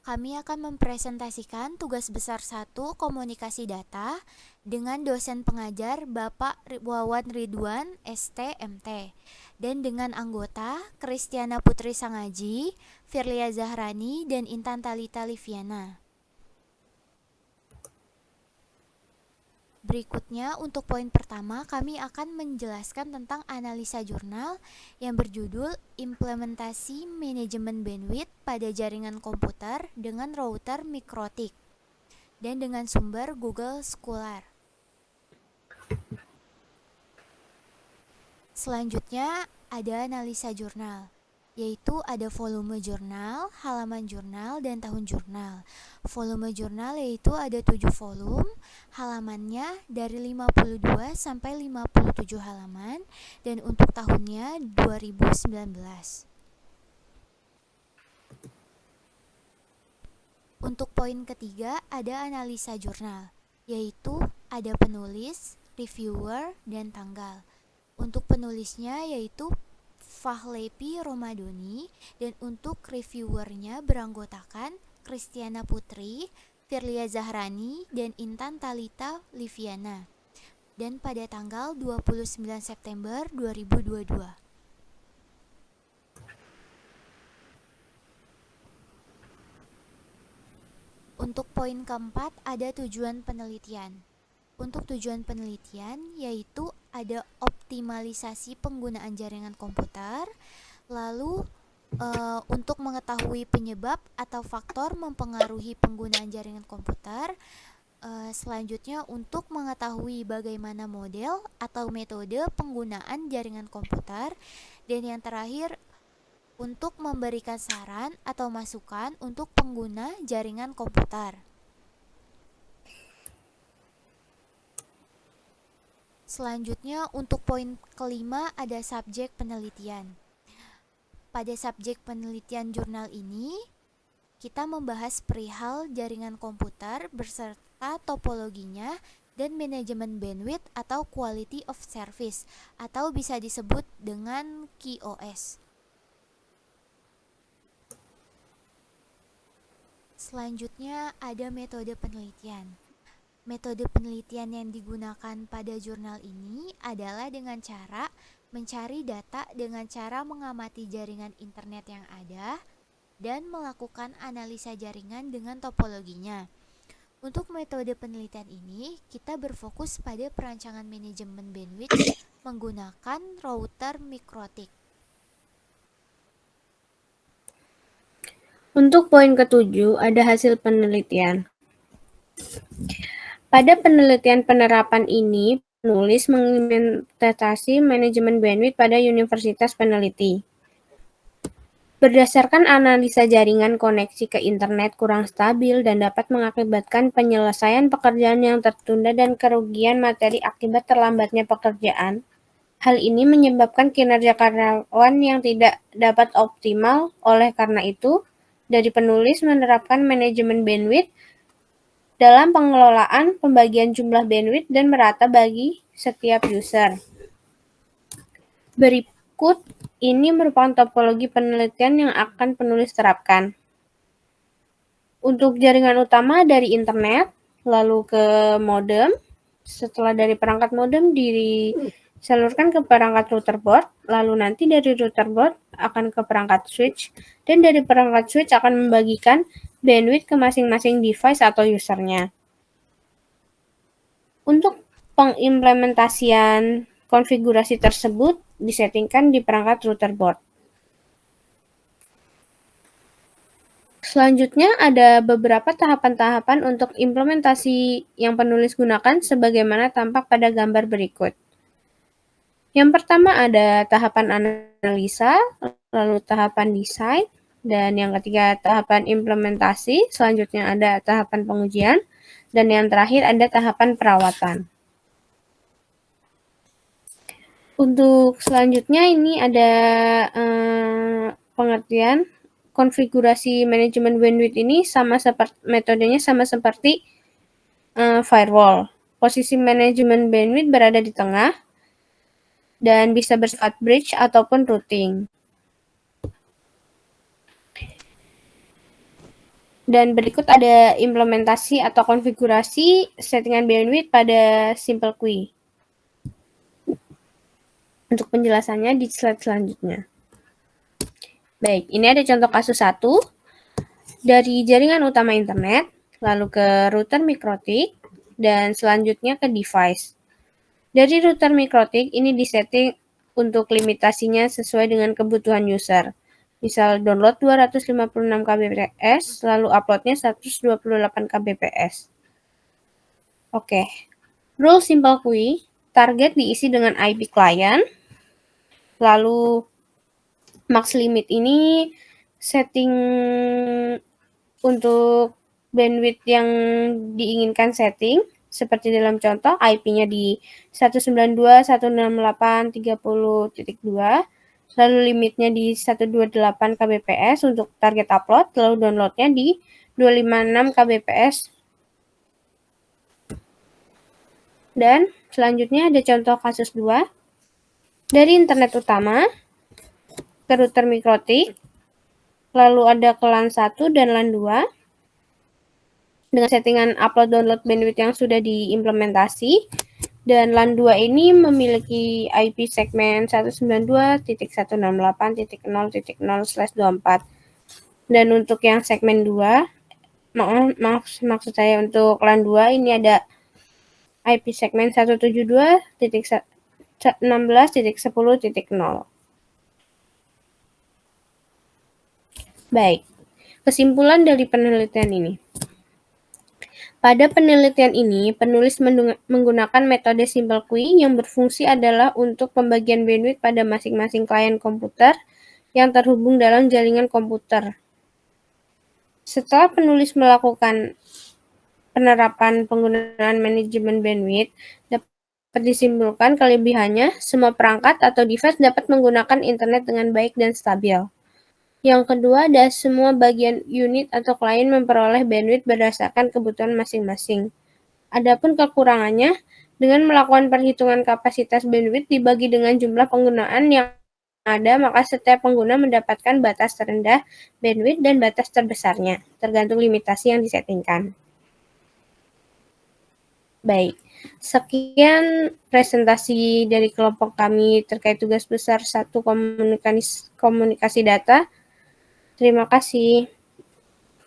Kami akan mempresentasikan tugas besar 1 komunikasi data dengan dosen pengajar Bapak Wawan Ridwan, ST.MT, dan dengan anggota Kristiana Putri Sangaji, Firlia Zahrani, dan Intan Talita Liviana. Berikutnya, untuk poin pertama, kami akan menjelaskan tentang analisa jurnal yang berjudul Implementasi Manajemen Bandwidth pada Jaringan Komputer dengan Router Mikrotik dan dengan sumber Google Scholar. Selanjutnya, ada analisa jurnal, yaitu ada volume jurnal, halaman jurnal, dan tahun jurnal. Volume jurnal yaitu ada 7 volume, halamannya dari 52 sampai 57 halaman, dan untuk tahunnya 2019. Untuk poin ketiga, ada analisa jurnal, yaitu ada penulis, reviewer, dan tanggal. Untuk penulisnya yaitu Fahlepi Romadoni, dan untuk reviewernya beranggotakan Kristiana Putri, Firlia Zahrani, dan Intan Talita Liviana. Dan pada tanggal 29 September 2022. Untuk poin keempat, ada tujuan penelitian. Untuk tujuan penelitian yaitu ada optimalisasi penggunaan jaringan komputer, lalu untuk mengetahui penyebab atau faktor mempengaruhi penggunaan jaringan komputer, selanjutnya untuk mengetahui bagaimana model atau metode penggunaan jaringan komputer, dan yang terakhir untuk memberikan saran atau masukan untuk pengguna jaringan komputer. Selanjutnya, untuk poin kelima ada subjek penelitian. Pada subjek penelitian jurnal ini, kita membahas perihal jaringan komputer beserta topologinya dan manajemen bandwidth atau quality of service, atau bisa disebut dengan QoS. Selanjutnya ada metode penelitian. Metode penelitian yang digunakan pada jurnal ini adalah dengan cara mencari data dengan cara mengamati jaringan internet yang ada dan melakukan analisa jaringan dengan topologinya. Untuk metode penelitian ini, kita berfokus pada perancangan manajemen bandwidth menggunakan router mikrotik. Untuk poin ketujuh, ada hasil penelitian. Pada penelitian penerapan ini, penulis mengimplementasi manajemen bandwidth pada universitas peneliti. Berdasarkan analisa jaringan koneksi ke internet kurang stabil dan dapat mengakibatkan penyelesaian pekerjaan yang tertunda dan kerugian materi akibat terlambatnya pekerjaan. Hal ini menyebabkan kinerja karyawan yang tidak dapat optimal. Oleh karena itu, dari penulis menerapkan manajemen bandwidth dalam pengelolaan pembagian jumlah bandwidth dan merata bagi setiap user. Berikut ini merupakan topologi penelitian yang akan penulis terapkan. Untuk jaringan utama dari internet, lalu ke modem. Setelah dari perangkat modem disalurkan ke perangkat router board, lalu nanti dari router board akan ke perangkat switch, dan dari perangkat switch akan membagikan bandwidth ke masing-masing device atau usernya. Untuk pengimplementasian konfigurasi tersebut disettingkan di perangkat router board. Selanjutnya ada beberapa tahapan-tahapan untuk implementasi yang penulis gunakan sebagaimana tampak pada gambar berikut. Yang pertama ada tahapan analisa, lalu tahapan desain, dan yang ketiga tahapan implementasi, selanjutnya ada tahapan pengujian, dan yang terakhir ada tahapan perawatan. Untuk selanjutnya ini ada pengertian konfigurasi manajemen bandwidth ini metodenya sama seperti firewall. Posisi manajemen bandwidth berada di tengah dan bisa bersifat bridge ataupun routing. Dan berikut ada implementasi atau konfigurasi settingan bandwidth pada Simple Qi. Untuk penjelasannya di slide selanjutnya. Baik, ini ada contoh kasus 1 dari jaringan utama internet, lalu ke router MikroTik, dan selanjutnya ke device. Dari router MikroTik ini disetting untuk limitasinya sesuai dengan kebutuhan user. Misal download 256 kbps, lalu uploadnya 128 kbps. Oke, rule Simple Qi, target diisi dengan IP client, lalu max limit ini setting untuk bandwidth yang diinginkan setting, seperti dalam contoh IP-nya di 192.168.30.2, lalu limitnya di 128 kbps untuk target upload, lalu downloadnya di 256 kbps. Dan selanjutnya ada contoh kasus 2, dari internet utama ke router MikroTik, lalu ada ke LAN 1 dan LAN 2, dengan settingan upload download bandwidth yang sudah diimplementasi, dan LAN 2 ini memiliki IP segmen 192.168.0.0/24. Dan untuk yang segmen 2, maksud saya untuk LAN 2 ini ada IP segmen 172.16.10.0. Baik, kesimpulan dari penelitian ini. Pada penelitian ini, penulis menggunakan metode Simple Qi yang berfungsi adalah untuk pembagian bandwidth pada masing-masing klien komputer yang terhubung dalam jaringan komputer. Setelah penulis melakukan penerapan penggunaan manajemen bandwidth, dapat disimpulkan kelebihannya, semua perangkat atau device dapat menggunakan internet dengan baik dan stabil. Yang kedua, ada semua bagian unit atau klien memperoleh bandwidth berdasarkan kebutuhan masing-masing. Adapun kekurangannya, dengan melakukan perhitungan kapasitas bandwidth dibagi dengan jumlah penggunaan yang ada, maka setiap pengguna mendapatkan batas terendah bandwidth dan batas terbesarnya, tergantung limitasi yang disettingkan. Baik, sekian presentasi dari kelompok kami terkait tugas besar 1 komunikasi data. Terima kasih.